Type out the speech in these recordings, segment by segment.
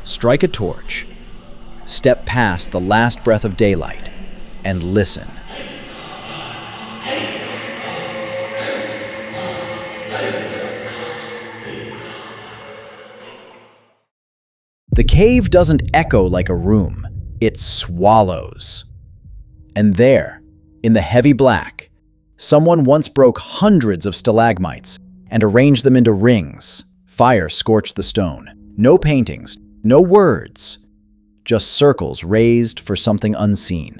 Strike a torch, step past the last breath of daylight, and listen. The cave doesn't echo like a room, it swallows. And there, in the heavy black, someone once broke hundreds of stalagmites and arranged them into rings. Fire scorched the stone. No paintings, no words, just circles raised for something unseen.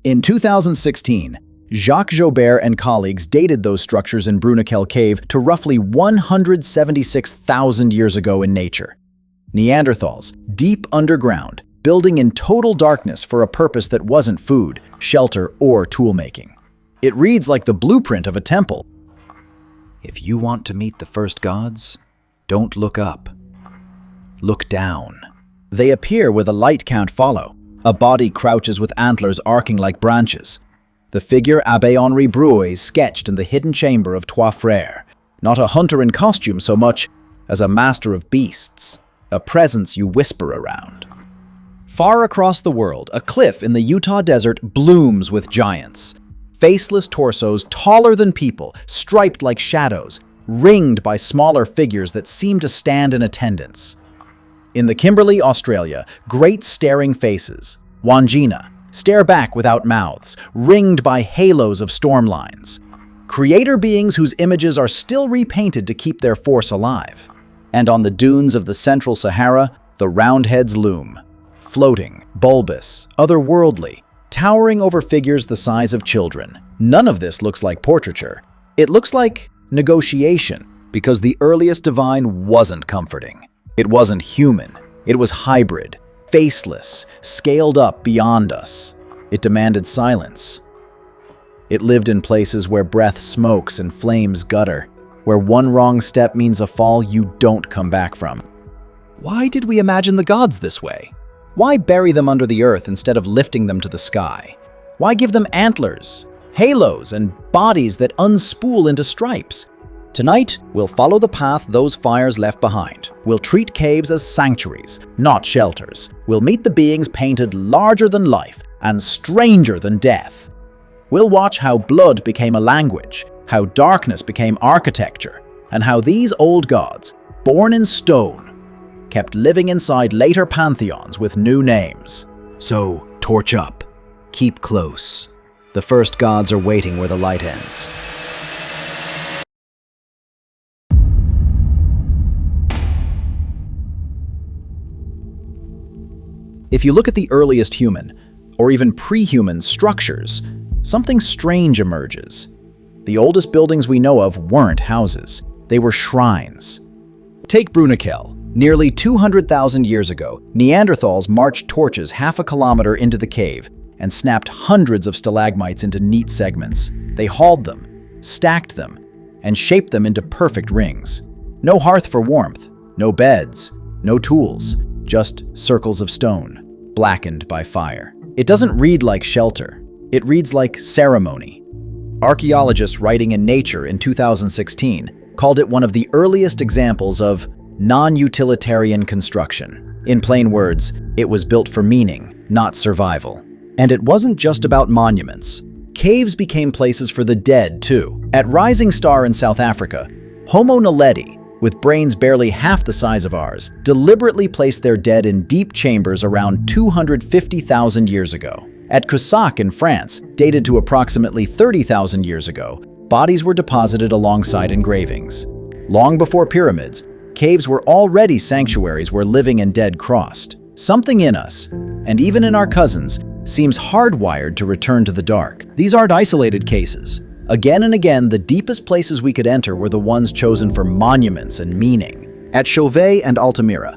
In 2016, Jacques Joubert and colleagues dated those structures in Bruniquel cave to roughly 176,000 years ago in nature. Neanderthals, deep underground, building in total darkness for a purpose that wasn't food, shelter, or tool-making. It reads like the blueprint of a temple. If you want to meet the first gods, don't look up. Look down. They appear where the light can't follow. A body crouches with antlers arcing like branches. The figure Abbé Henri Brouet sketched in the hidden chamber of Trois Frères. Not a hunter in costume so much as a master of beasts, a presence you whisper around. Far across the world, a cliff in the Utah desert blooms with giants. Faceless torsos taller than people, striped like shadows, ringed by smaller figures that seem to stand in attendance. In the Kimberley, Australia, great staring faces, Wangina, stare back without mouths, ringed by halos of storm lines. Creator beings whose images are still repainted to keep their force alive. And on the dunes of the central Sahara, the roundheads loom, floating, bulbous, otherworldly, towering over figures the size of children. None of this looks like portraiture. It looks like negotiation, because the earliest divine wasn't comforting. It wasn't human. It was hybrid, faceless, scaled up beyond us. It demanded silence. It lived in places where breath smokes and flames gutter, where one wrong step means a fall you don't come back from. Why did we imagine the gods this way? Why bury them under the earth instead of lifting them to the sky? Why give them antlers, halos, and bodies that unspool into stripes? Tonight, we'll follow the path those fires left behind. We'll treat caves as sanctuaries, not shelters. We'll meet the beings painted larger than life and stranger than death. We'll watch how blood became a language, how darkness became architecture, and how these old gods, born in stone, kept living inside later pantheons with new names. So, torch up. Keep close. The first gods are waiting where the light ends. If you look at the earliest human, or even pre-human structures, something strange emerges. The oldest buildings we know of weren't houses. They were shrines. Take Bruniquel. Nearly 200,000 years ago, Neanderthals marched torches half a kilometer into the cave and snapped hundreds of stalagmites into neat segments. They hauled them, stacked them, and shaped them into perfect rings. No hearth for warmth, no beds, no tools, just circles of stone, blackened by fire. It doesn't read like shelter. It reads like ceremony. Archaeologists writing in Nature in 2016 called it one of the earliest examples of non-utilitarian construction. In plain words, it was built for meaning, not survival. And it wasn't just about monuments. Caves became places for the dead, too. At Rising Star in South Africa, Homo naledi, with brains barely half the size of ours, deliberately placed their dead in deep chambers around 250,000 years ago. At Cougnac in France, dated to approximately 30,000 years ago, bodies were deposited alongside engravings. Long before pyramids, caves were already sanctuaries where living and dead crossed. Something in us, and even in our cousins, seems hardwired to return to the dark. These aren't isolated cases. Again and again, the deepest places we could enter were the ones chosen for monuments and meaning. At Chauvet and Altamira,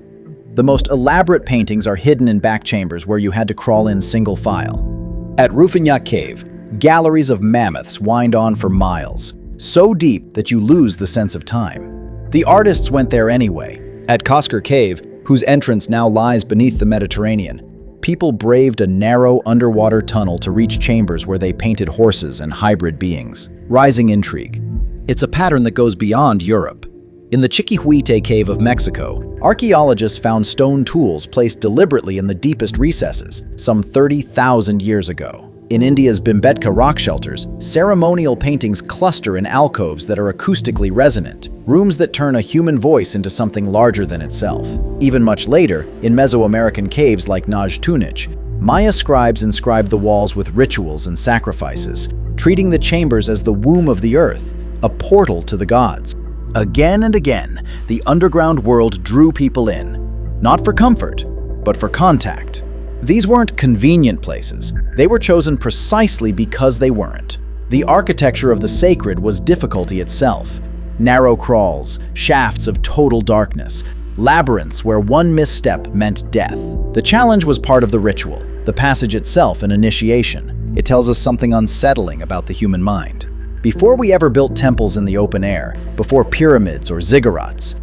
the most elaborate paintings are hidden in back chambers where you had to crawl in single file. At Cougnac Cave, galleries of mammoths wind on for miles, so deep that you lose the sense of time. The artists went there anyway. At Cougnac Cave, whose entrance now lies beneath the Mediterranean, people braved a narrow underwater tunnel to reach chambers where they painted horses and hybrid beings. Rising intrigue. It's a pattern that goes beyond Europe. In the Chiquihuite Cave of Mexico, Archaeologists found stone tools placed deliberately in the deepest recesses, some 30,000 years ago. In India's Bhimbetka rock shelters, ceremonial paintings cluster in alcoves that are acoustically resonant, rooms that turn a human voice into something larger than itself. Even much later, in Mesoamerican caves like Naj Tunich, Maya scribes inscribed the walls with rituals and sacrifices, treating the chambers as the womb of the earth, a portal to the gods. Again and again, the underground world drew people in, not for comfort, but for contact. These weren't convenient places. They were chosen precisely because they weren't. The architecture of the sacred was difficulty itself. Narrow crawls, shafts of total darkness, labyrinths where one misstep meant death. The challenge was part of the ritual, the passage itself an initiation. It tells us something unsettling about the human mind. Before we ever built temples in the open air, before pyramids or ziggurats,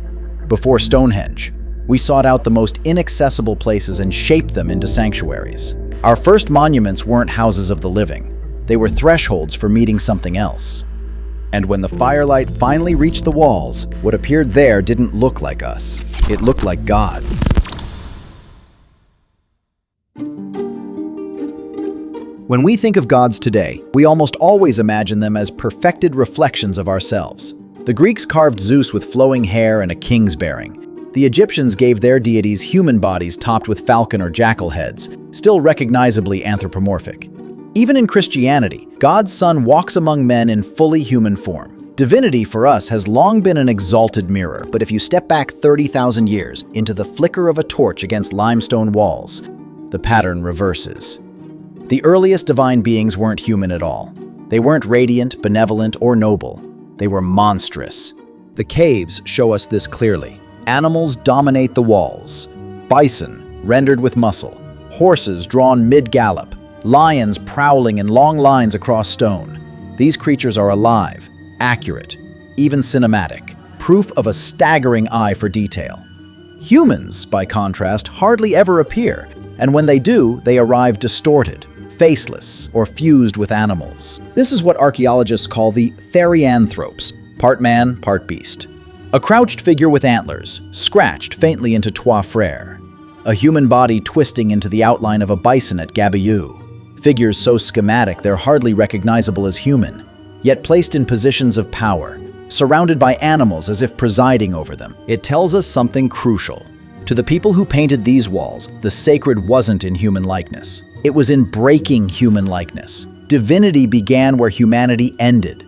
before Stonehenge, we sought out the most inaccessible places and shaped them into sanctuaries. Our first monuments weren't houses of the living. They were thresholds for meeting something else. And when the firelight finally reached the walls, what appeared there didn't look like us. It looked like gods. When we think of gods today, we almost always imagine them as perfected reflections of ourselves. The Greeks carved Zeus with flowing hair and a king's bearing. The Egyptians gave their deities human bodies topped with falcon or jackal heads, still recognizably anthropomorphic. Even in Christianity, God's Son walks among men in fully human form. Divinity for us has long been an exalted mirror, but if you step back 30,000 years into the flicker of a torch against limestone walls, the pattern reverses. The earliest divine beings weren't human at all. They weren't radiant, benevolent, or noble. They were monstrous. The caves show us this clearly. Animals dominate the walls. Bison, rendered with muscle. Horses drawn mid-gallop. Lions prowling in long lines across stone. These creatures are alive, accurate, even cinematic, proof of a staggering eye for detail. Humans, by contrast, hardly ever appear, and when they do, they arrive distorted, faceless, or fused with animals. This is what archaeologists call the therianthropes, part man, part beast. A crouched figure with antlers, scratched faintly into trois frères. A human body twisting into the outline of a bison at Gabiou. Figures so schematic they're hardly recognizable as human, yet placed in positions of power, surrounded by animals as if presiding over them. It tells us something crucial. To the people who painted these walls, the sacred wasn't in human likeness. It was in breaking human likeness. Divinity began where humanity ended.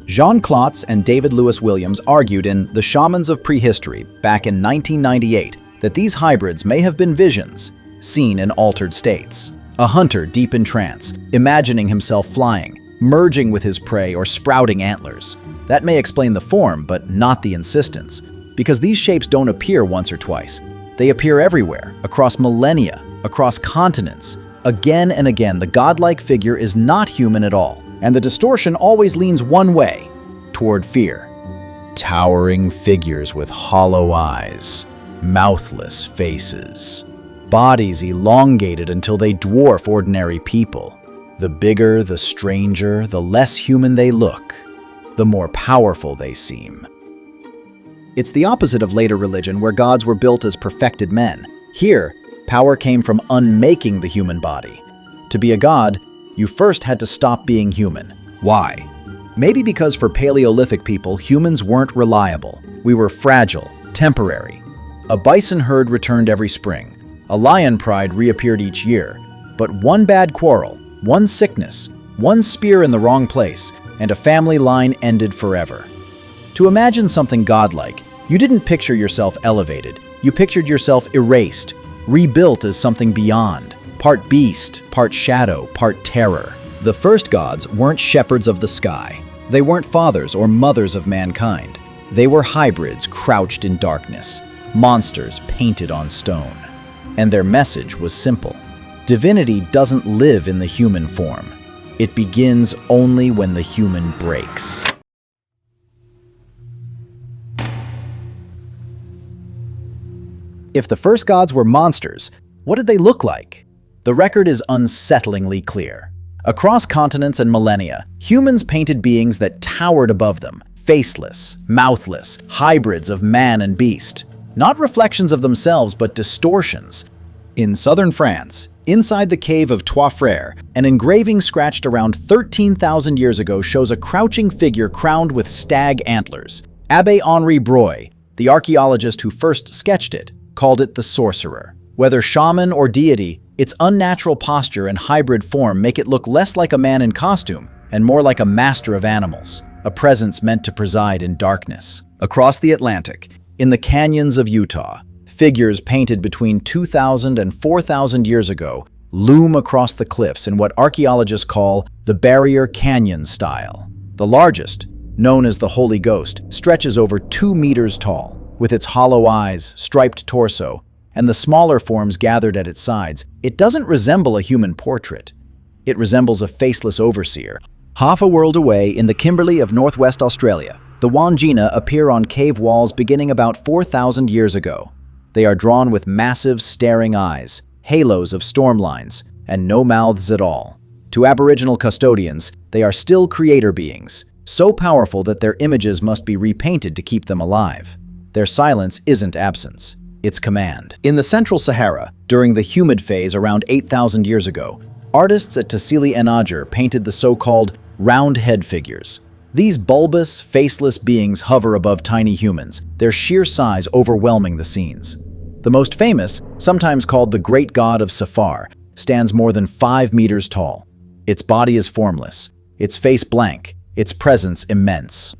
Jean Klotz and David Lewis Williams argued in The Shamans of Prehistory back in 1998 that these hybrids may have been visions, seen in altered states. A hunter deep in trance, imagining himself flying, merging with his prey or sprouting antlers. That may explain the form, but not the insistence, because these shapes don't appear once or twice. They appear everywhere, across millennia, across continents. Again and again, the godlike figure is not human at all. And the distortion always leans one way, toward fear. Towering figures with hollow eyes, mouthless faces, bodies elongated until they dwarf ordinary people. The bigger, the stranger, the less human they look, the more powerful they seem. It's the opposite of later religion, where gods were built as perfected men. Here, power came from unmaking the human body. To be a god, you first had to stop being human. Why? Maybe because for Paleolithic people, humans weren't reliable. We were fragile, temporary. A bison herd returned every spring. A lion pride reappeared each year. But one bad quarrel, one sickness, one spear in the wrong place, and a family line ended forever. To imagine something godlike, you didn't picture yourself elevated. You pictured yourself erased, rebuilt as something beyond. Part beast, part shadow, part terror. The first gods weren't shepherds of the sky. They weren't fathers or mothers of mankind. They were hybrids crouched in darkness, monsters painted on stone. And their message was simple. Divinity doesn't live in the human form. It begins only when the human breaks. If the first gods were monsters, what did they look like? The record is unsettlingly clear. Across continents and millennia, humans painted beings that towered above them, faceless, mouthless, hybrids of man and beast. not reflections of themselves but distortions. In southern France, inside the cave of Trois Frères, an engraving scratched around 13,000 years ago shows a crouching figure crowned with stag antlers. Abbé Henri Breuil, the archaeologist who first sketched it, called it the sorcerer. Whether shaman or deity, its unnatural posture and hybrid form make it look less like a man in costume and more like a master of animals, a presence meant to preside in darkness. Across the Atlantic, in the canyons of Utah, figures painted between 2,000 and 4,000 years ago loom across the cliffs in what archaeologists call the Barrier Canyon style. The largest, known as the Holy Ghost, stretches over 2 meters tall. With its hollow eyes, striped torso, and the smaller forms gathered at its sides, it doesn't resemble a human portrait. It resembles a faceless overseer. Half a world away in the Kimberley of northwest Australia, the Wandjina appear on cave walls beginning about 4,000 years ago. They are drawn with massive, staring eyes, halos of storm lines, and no mouths at all. To Aboriginal custodians, they are still creator beings, so powerful that their images must be repainted to keep them alive. Their silence isn't absence, it's command. In the Central Sahara, during the humid phase around 8,000 years ago, artists at Tassili and Ager painted the so-called round head figures. These bulbous, faceless beings hover above tiny humans, their sheer size overwhelming the scenes. The most famous, sometimes called the Great God of Safar, stands more than 5 meters tall. Its body is formless, its face blank, its presence immense.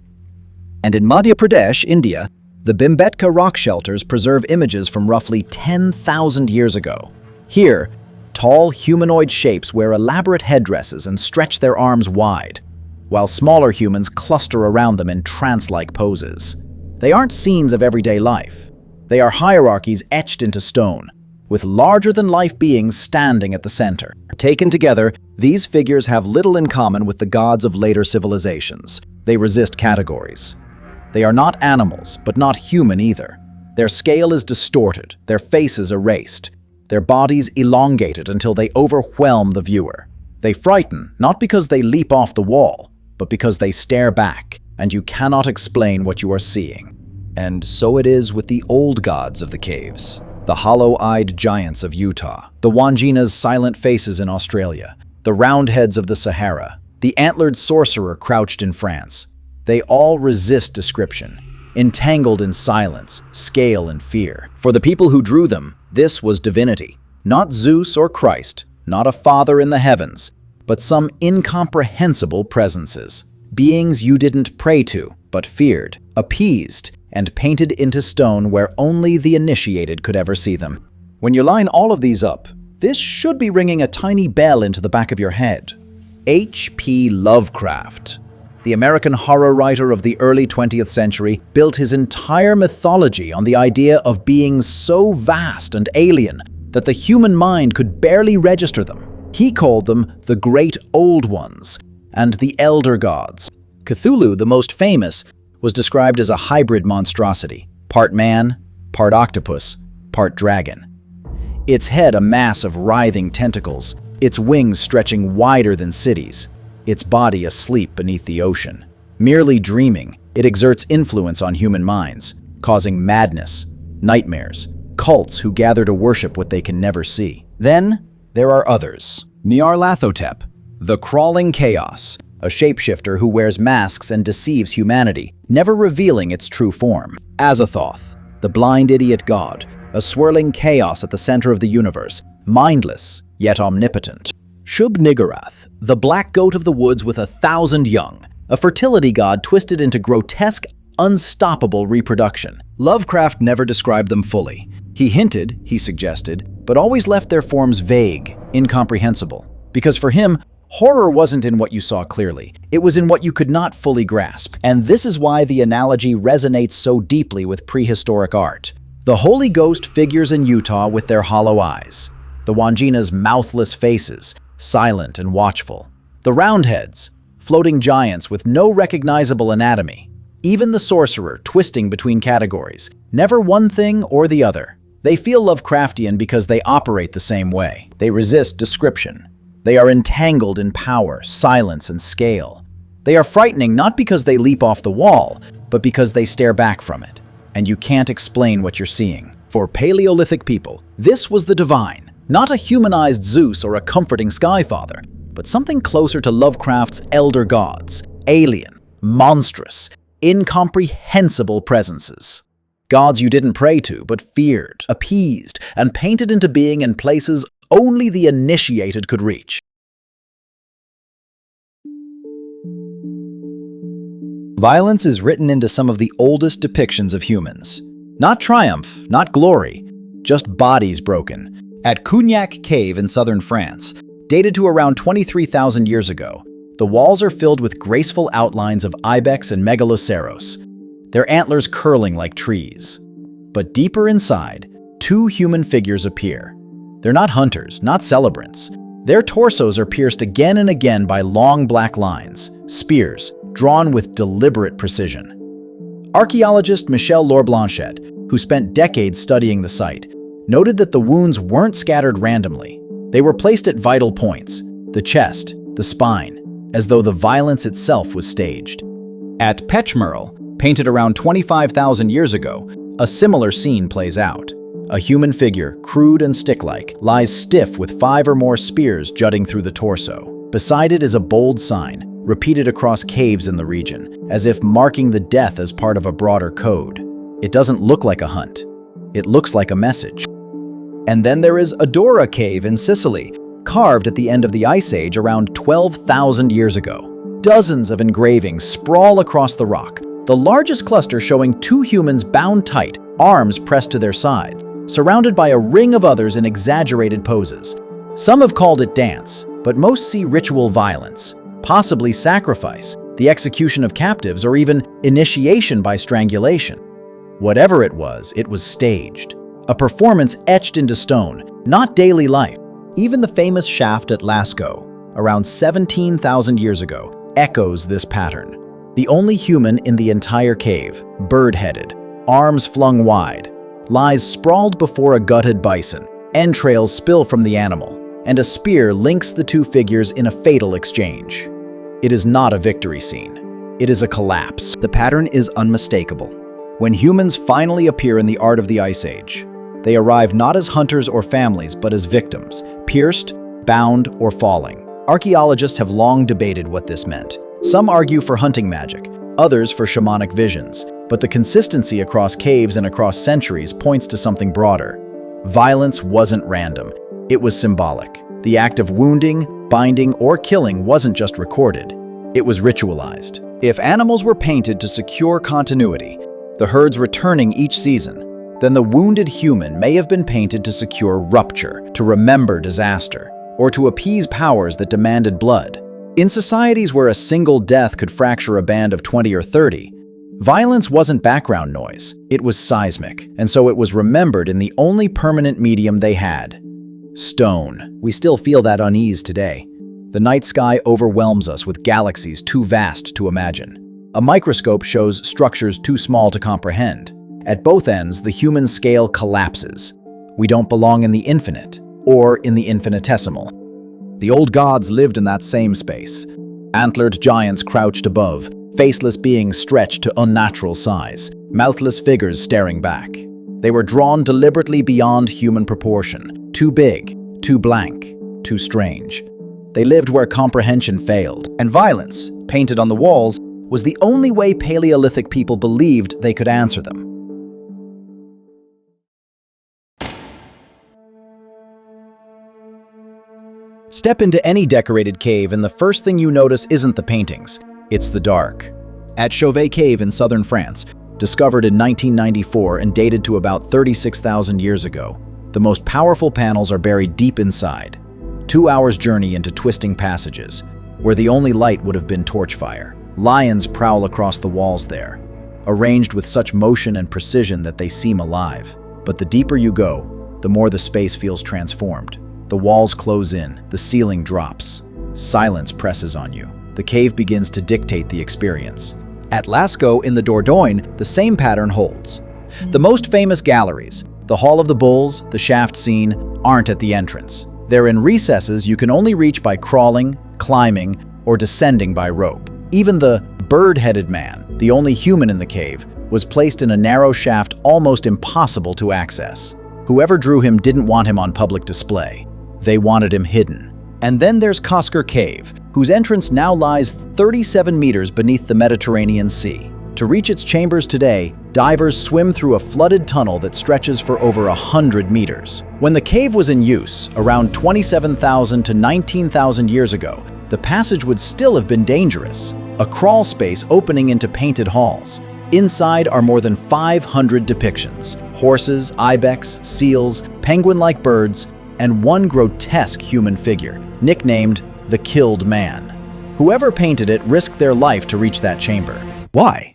And in Madhya Pradesh, India, the Bhimbetka rock shelters preserve images from roughly 10,000 years ago. Here, tall humanoid shapes wear elaborate headdresses and stretch their arms wide, while smaller humans cluster around them in trance-like poses. They aren't scenes of everyday life. They are hierarchies etched into stone, with larger-than-life beings standing at the center. Taken together, these figures have little in common with the gods of later civilizations. They resist categories. They are not animals, but not human either. Their scale is distorted, their faces erased, their bodies elongated until they overwhelm the viewer. They frighten, not because they leap off the wall, but because they stare back, and you cannot explain what you are seeing. And so it is with the old gods of the caves, the hollow-eyed giants of Utah, the Wandjina's silent faces in Australia, the roundheads of the Sahara, the antlered sorcerer crouched in France. They all resist description, entangled in silence, scale, and fear. For the people who drew them, this was divinity, not Zeus or Christ, not a father in the heavens, but some incomprehensible presences, beings you didn't pray to, but feared, appeased, and painted into stone where only the initiated could ever see them. When you line all of these up, this should be ringing a tiny bell into the back of your head. H.P. Lovecraft, the American horror writer of the early 20th century, built his entire mythology on the idea of beings so vast and alien that the human mind could barely register them. He called them the Great Old Ones and the Elder Gods. Cthulhu, the most famous, was described as a hybrid monstrosity, part man, part octopus, part dragon. Its head a mass of writhing tentacles, its wings stretching wider than cities, its body asleep beneath the ocean. Merely dreaming, it exerts influence on human minds, causing madness, nightmares, cults who gather to worship what they can never see. Then, there are others. Nyarlathotep, the Crawling Chaos, a shapeshifter who wears masks and deceives humanity, never revealing its true form. Azathoth, the blind idiot god, a swirling chaos at the center of the universe, mindless, yet omnipotent. Shub-Niggurath, the black goat of the woods with 1,000 young, a fertility god twisted into grotesque, unstoppable reproduction. Lovecraft never described them fully. He hinted, he suggested, but always left their forms vague, incomprehensible. Because for him, horror wasn't in what you saw clearly, it was in what you could not fully grasp. And this is why the analogy resonates so deeply with prehistoric art. The Holy Ghost figures in Utah with their hollow eyes, the Wandjina's mouthless faces, silent and watchful, the Roundheads, floating giants with no recognizable anatomy, even the Sorcerer twisting between categories, never one thing or the other. They feel Lovecraftian because they operate the same way. They resist description. They are entangled in power, silence, and scale. They are frightening not because they leap off the wall, but because they stare back from it. and you can't explain what you're seeing. For Paleolithic people, this was the divine, not a humanized Zeus or a comforting skyfather, but something closer to Lovecraft's elder gods, alien, monstrous, incomprehensible presences. Gods you didn't pray to, but feared, appeased, and painted into being in places only the initiated could reach. Violence is written into some of the oldest depictions of humans. Not triumph, not glory, just bodies broken. At Cougnac cave in southern France, dated to around 23,000 years ago, the walls are filled with graceful outlines of ibex and megaloceros, their antlers curling like trees. But deeper inside, two human figures appear. They're not hunters, not celebrants. Their torsos are pierced again and again by long black lines, spears, drawn with deliberate precision. Archaeologist Michel Blanchet, who spent decades studying the site, noted that the wounds weren't scattered randomly. They were placed at vital points, the chest, the spine, as though the violence itself was staged. At Pechmerle, painted around 25,000 years ago, a similar scene plays out. A human figure, crude and stick-like, lies stiff with 5 or more spears jutting through the torso. Beside it is a bold sign, repeated across caves in the region, as if marking the death as part of a broader code. It doesn't look like a hunt. It looks like a message. And then there is Adora Cave in Sicily, carved at the end of the Ice Age around 12,000 years ago. Dozens of engravings sprawl across the rock, the largest cluster showing 2 humans bound tight, arms pressed to their sides, surrounded by a ring of others in exaggerated poses. Some have called it dance, but most see ritual violence, possibly sacrifice, the execution of captives, or even initiation by strangulation. Whatever it was staged. A performance etched into stone, not daily life. Even the famous shaft at Lascaux, around 17,000 years ago, echoes this pattern. The only human in the entire cave, bird-headed, arms flung wide, lies sprawled before a gutted bison. Entrails spill from the animal, and a spear links the 2 figures in a fatal exchange. It is not a victory scene. It is a collapse. The pattern is unmistakable. When humans finally appear in the art of the Ice Age, they arrive not as hunters or families, but as victims, pierced, bound, or falling. Archaeologists have long debated what this meant. Some argue for hunting magic, others for shamanic visions, but the consistency across caves and across centuries points to something broader. Violence wasn't random. It was symbolic. The act of wounding, binding, or killing wasn't just recorded. It was ritualized. If animals were painted to secure continuity, the herds returning each season, then the wounded human may have been painted to secure rupture, to remember disaster, or to appease powers that demanded blood. In societies where a single death could fracture a band of 20 or 30, violence wasn't background noise, it was seismic, and so it was remembered in the only permanent medium they had: stone. We still feel that unease today. The night sky overwhelms us with galaxies too vast to imagine. A microscope shows structures too small to comprehend. At both ends, the human scale collapses. We don't belong in the infinite, or in the infinitesimal. The old gods lived in that same space. Antlered giants crouched above, faceless beings stretched to unnatural size, mouthless figures staring back. They were drawn deliberately beyond human proportion, too big, too blank, too strange. They lived where comprehension failed, and violence, painted on the walls, was the only way Paleolithic people believed they could answer them. Step into any decorated cave and the first thing you notice isn't the paintings, it's the dark. At Chauvet Cave in southern France, discovered in 1994 and dated to about 36,000 years ago, the most powerful panels are buried deep inside. 2 hours' journey into twisting passages, where the only light would have been torch fire. Lions prowl across the walls there, arranged with such motion and precision that they seem alive. But the deeper you go, the more the space feels transformed. The walls close in, the ceiling drops. Silence presses on you. The cave begins to dictate the experience. At Lascaux in the Dordogne, the same pattern holds. The most famous galleries, the Hall of the Bulls, the shaft scene, aren't at the entrance. They're in recesses you can only reach by crawling, climbing, or descending by rope. Even the bird-headed man, the only human in the cave, was placed in a narrow shaft almost impossible to access. Whoever drew him didn't want him on public display. They wanted him hidden. And then there's Cougnac Cave, whose entrance now lies 37 meters beneath the Mediterranean Sea. To reach its chambers today, divers swim through a flooded tunnel that stretches for over 100 meters. When the cave was in use, around 27,000 to 19,000 years ago, the passage would still have been dangerous, a crawl space opening into painted halls. Inside are more than 500 depictions: horses, ibex, seals, penguin-like birds, and one grotesque human figure, nicknamed the Killed Man. Whoever painted it risked their life to reach that chamber. Why?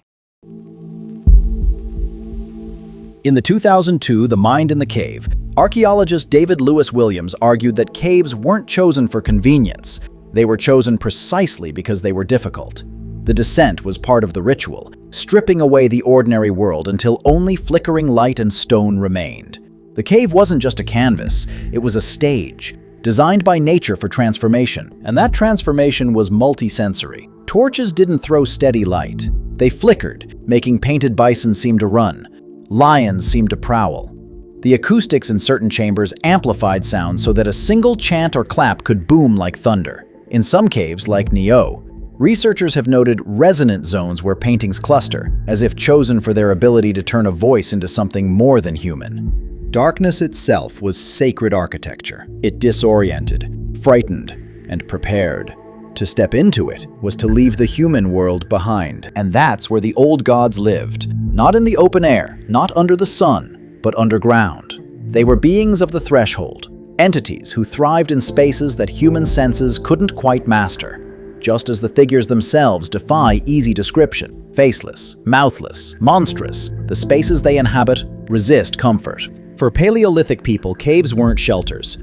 In the 2002 The Mind in the Cave, archaeologist David Lewis Williams argued that caves weren't chosen for convenience. They were chosen precisely because they were difficult. The descent was part of the ritual, stripping away the ordinary world until only flickering light and stone remained. The cave wasn't just a canvas, it was a stage, designed by nature for transformation, and that transformation was multisensory. Torches didn't throw steady light. They flickered, making painted bison seem to run. Lions seemed to prowl. The acoustics in certain chambers amplified sound so that a single chant or clap could boom like thunder. In some caves, like Neo, researchers have noted resonant zones where paintings cluster, as if chosen for their ability to turn a voice into something more than human. Darkness itself was sacred architecture. It disoriented, frightened, and prepared. To step into it was to leave the human world behind. And that's where the old gods lived. Not in the open air, not under the sun, but underground. They were beings of the threshold, entities who thrived in spaces that human senses couldn't quite master. Just as the figures themselves defy easy description, faceless, mouthless, monstrous, the spaces they inhabit resist comfort. For Paleolithic people, caves weren't shelters.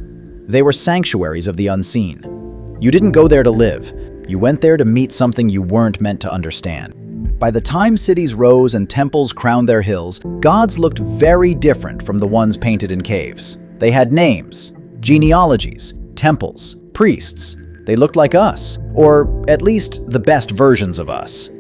They were sanctuaries of the unseen. You didn't go there to live. You went there to meet something you weren't meant to understand. By the time cities rose and temples crowned their hills, gods looked very different from the ones painted in caves. They had names, genealogies, temples, priests. They looked like us, or at least the best versions of us.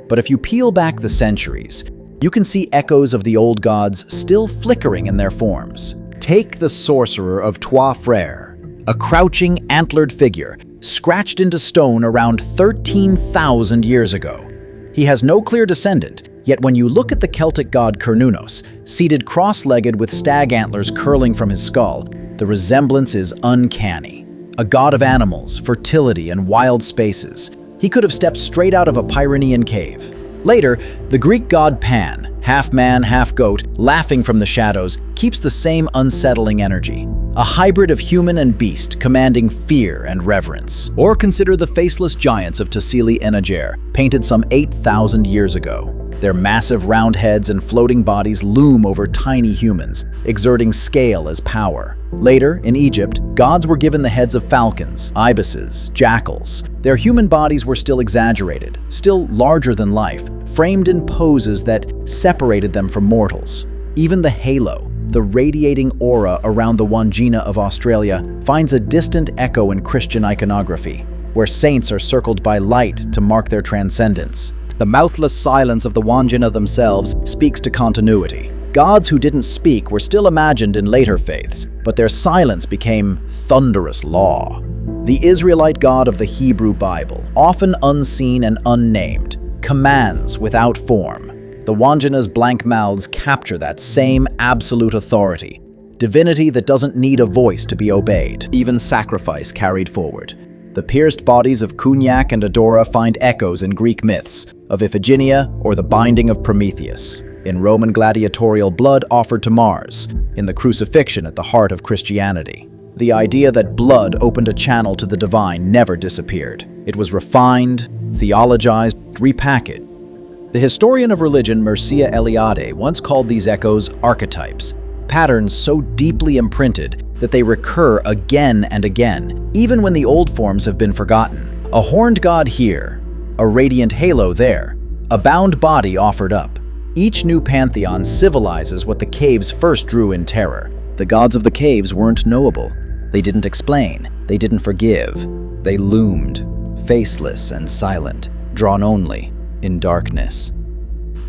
But if you peel back the centuries, you can see echoes of the old gods still flickering in their forms. Take the sorcerer of Trois Frères, a crouching, antlered figure, scratched into stone around 13,000 years ago. He has no clear descendant, yet when you look at the Celtic god Cernunnos, seated cross-legged with stag antlers curling from his skull, the resemblance is uncanny. A god of animals, fertility, and wild spaces, he could have stepped straight out of a Pyrenean cave. Later, the Greek god Pan, half man, half goat, laughing from the shadows, keeps the same unsettling energy. A hybrid of human and beast, commanding fear and reverence. Or consider the faceless giants of Tassili and Niger, painted some 8,000 years ago. Their massive round heads and floating bodies loom over tiny humans, exerting scale as power. Later, in Egypt, gods were given the heads of falcons, ibises, jackals. Their human bodies were still exaggerated, still larger than life, framed in poses that separated them from mortals. Even the halo, the radiating aura around the Wandjina of Australia, finds a distant echo in Christian iconography, where saints are circled by light to mark their transcendence. The mouthless silence of the Wandjina themselves speaks to continuity. Gods who didn't speak were still imagined in later faiths, but their silence became thunderous law. The Israelite God of the Hebrew Bible, often unseen and unnamed, commands without form. The Wandjina's blank mouths capture that same absolute authority, divinity that doesn't need a voice to be obeyed, even sacrifice carried forward. The pierced bodies of Cougnac and Adora find echoes in Greek myths, of Iphigenia or the binding of Prometheus, in Roman gladiatorial blood offered to Mars, in the crucifixion at the heart of Christianity. The idea that blood opened a channel to the divine never disappeared. It was refined, theologized, repackaged. The historian of religion Mircea Eliade once called these echoes archetypes, patterns so deeply imprinted that they recur again and again, even when the old forms have been forgotten. A horned god here, a radiant halo there, a bound body offered up. Each new pantheon civilizes what the caves first drew in terror. The gods of the caves weren't knowable. They didn't explain. They didn't forgive. They loomed, faceless and silent, drawn only in darkness.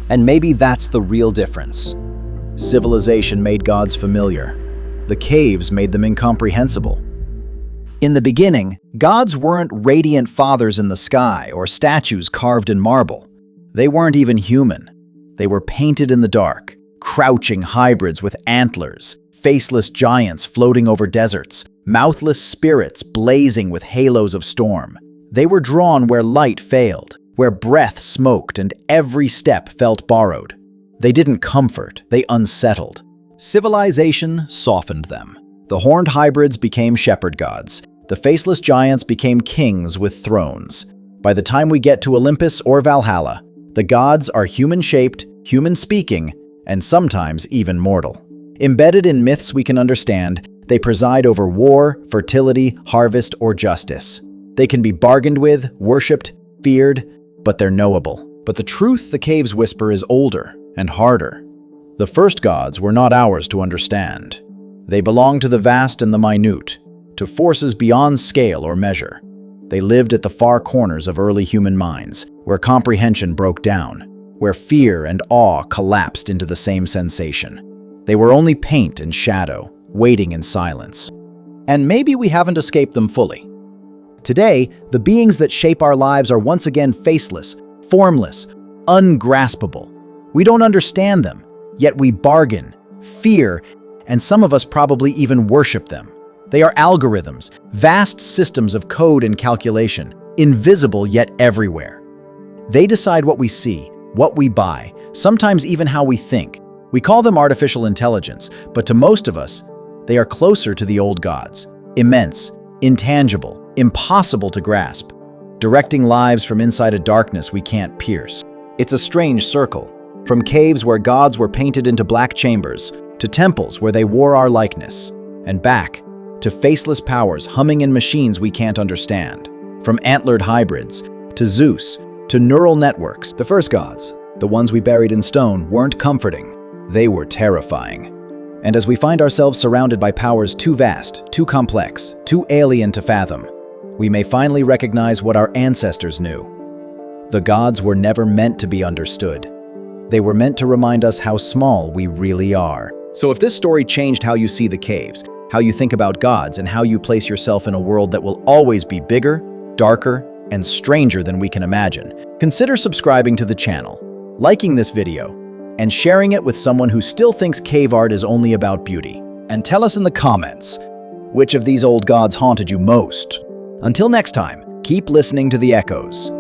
And maybe that's the real difference. Civilization made gods familiar. The caves made them incomprehensible. In the beginning, gods weren't radiant fathers in the sky or statues carved in marble. They weren't even human. They were painted in the dark, crouching hybrids with antlers, faceless giants floating over deserts, mouthless spirits blazing with halos of storm. They were drawn where light failed, where breath smoked and every step felt borrowed. They didn't comfort, they unsettled. Civilization softened them. The horned hybrids became shepherd gods. The faceless giants became kings with thrones. By the time we get to Olympus or Valhalla, the gods are human-shaped, human-speaking, and sometimes even mortal. Embedded in myths we can understand, they preside over war, fertility, harvest, or justice. They can be bargained with, worshipped, feared, but they're knowable. But the truth the caves whisper is older and harder. The first gods were not ours to understand. They belong to the vast and the minute, to forces beyond scale or measure. They lived at the far corners of early human minds, where comprehension broke down, where fear and awe collapsed into the same sensation. They were only paint and shadow, waiting in silence. And maybe we haven't escaped them fully. Today, the beings that shape our lives are once again faceless, formless, ungraspable. We don't understand them, yet we bargain, fear, and some of us probably even worship them. They are algorithms, vast systems of code and calculation, invisible yet everywhere. They decide what we see, what we buy, sometimes even how we think. We call them artificial intelligence, but to most of us, they are closer to the old gods. Immense, intangible, impossible to grasp, directing lives from inside a darkness we can't pierce. It's a strange circle, from caves where gods were painted into black chambers, to temples where they wore our likeness, and back to faceless powers humming in machines we can't understand. From antlered hybrids, to Zeus, to neural networks. The first gods, the ones we buried in stone, weren't comforting. They were terrifying. And as we find ourselves surrounded by powers too vast, too complex, too alien to fathom, we may finally recognize what our ancestors knew. The gods were never meant to be understood. They were meant to remind us how small we really are. So if this story changed how you see the caves, how you think about gods, and how you place yourself in a world that will always be bigger, darker, and stranger than we can imagine, consider subscribing to the channel, liking this video, and sharing it with someone who still thinks cave art is only about beauty. And tell us in the comments, which of these old gods haunted you most? Until next time, keep listening to the echoes.